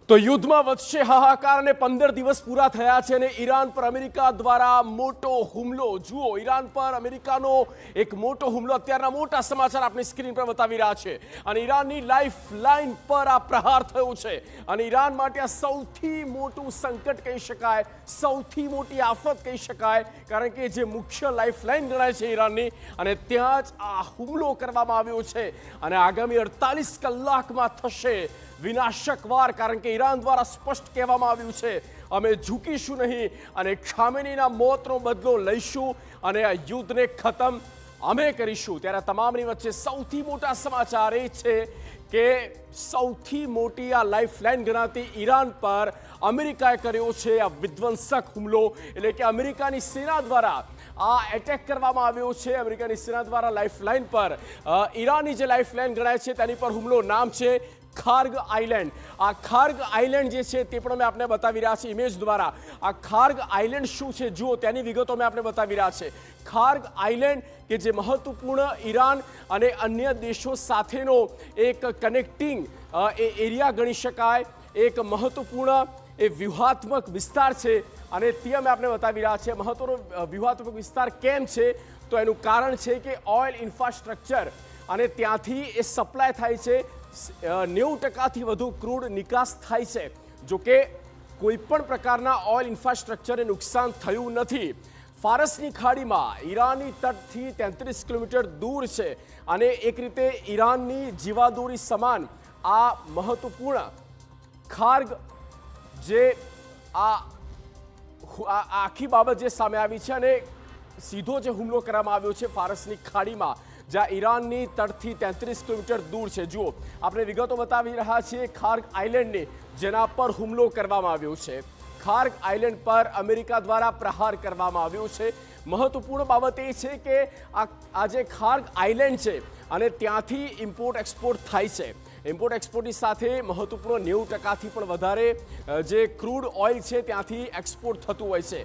તો યુદ્ધમાં વધશે હાહાકાર અને 15 દિવસ પૂરા થયા છે અને ઈરાન પર અમેરિકા દ્વારા મોટો હુમલો જુઓ ઈરાન પર અમેરિકાનો એક મોટો હુમલો અત્યારના મોટા સમાચાર આપની સ્ક્રીન પર બતાવી રહ્યા છે અને ઈરાનની લાઈફ લાઈન પર આ પ્રહાર થયો છે અને ઈરાન માટે આ સૌથી મોટું સંકટ કહી શકાય સૌથી મોટી આફત કહી શકાય કારણ કે જે મુખ્ય લાઈફ લાઈન ગણાય છે ઈરાનની અને ત્યાં જ આ હુમલો કરવામાં આવ્યો છે અને આગામી 48 કલાકમાં થશે વિનાશક વાર કારણ કે ઈરાન દ્વારા સ્પષ્ટ કહેવામાં આવ્યું છે અમે ઝૂકીશું નહીં અને ખામેનીના મોતનો બદલો લઈશું અને આ યુદ્ધને ખતમ અમે કરીશું ત્યારે તમામની વચ્ચે સૌથી મોટા સમાચાર એ છે કે સૌથી મોટી આ લાઈફલાઈન ગણાતી ઈરાન પર અમેરિકાએ કર્યો છે આ વિધ્વંસક હુમલો એટલે કે અમેરિકાની સેના દ્વારા આ એટેક કરવામાં આવ્યો છે અમેરિકાની સેના દ્વારા લાઈફલાઈન પર ઈરાનની જે લાઈફલાઈન ગણાય છે તેની પર હુમલો નામ છે ખાર્ગ આઇલેન્ડ આ ખાર્ગ આઇલેન્ડ જે છે તે પણ અમે આપને બતાવી રહ્યા છીએ ઇમેજ દ્વારા આ ખાર્ગ આઇલેન્ડ શું છે જુઓ તેની વિગતો અમે આપને બતાવી રહ્યા છે ખાર્ગ આઇલેન્ડ કે જે મહત્વપૂર્ણ ઈરાન અને અન્ય દેશો સાથેનો એક કનેક્ટિંગ એરિયા ગણી શકાય એક મહત્વપૂર્ણ એ વ્યૂહાત્મક વિસ્તાર છે અને તે અમે આપને બતાવી રહ્યા છે મહત્વનો વ્યૂહાત્મક વિસ્તાર કેમ છે તો એનું કારણ છે કે ઓઇલ ઇન્ફ્રાસ્ટ્રક્ચર અને ત્યાંથી એ સપ્લાય થાય છે 90% વધુ ક્રૂડ નિકાસ થાય છે જોકે કોઈ પણ પ્રકારના ઓઇલ ઇન્ફ્રાસ્ટ્રક્ચરને નુકસાન થયું નથી ફારસની ખાડીમાં ઈરાનની તટથી 33 કિલોમીટર દૂર છે અને એક રીતે ઈરાનની જીવાદોરી સમાન આ મહત્વપૂર્ણ ખાર્ગ જે આખી બાબત જે સામે આવી છે અને સીધો જે હુમલો કરવામાં આવ્યો છે ફારસની ખાડીમાં જ્યાં ઈરાનની તટથી 33 કિલોમીટર દૂર છે જુઓ આપણે વિગતો બતાવી રહ્યા છીએ ખાર્ગ આઇલેન્ડની જેના પર હુમલો કરવામાં આવ્યો છે ખાર્ગ આઇલેન્ડ પર અમેરિકા દ્વારા પ્રહાર કરવામાં આવ્યો છે મહત્વપૂર્ણ બાબત એ છે કે આ જે ખાર્ગ આઇલેન્ડ છે અને ત્યાંથી ઇમ્પોર્ટ એક્સપોર્ટ થાય છે ઇમ્પોર્ટ એક્સપોર્ટની સાથે મહત્વપૂર્ણ 90%થી પણ વધારે જે ક્રૂડ ઓઇલ છે ત્યાંથી એક્સપોર્ટ થતું હોય છે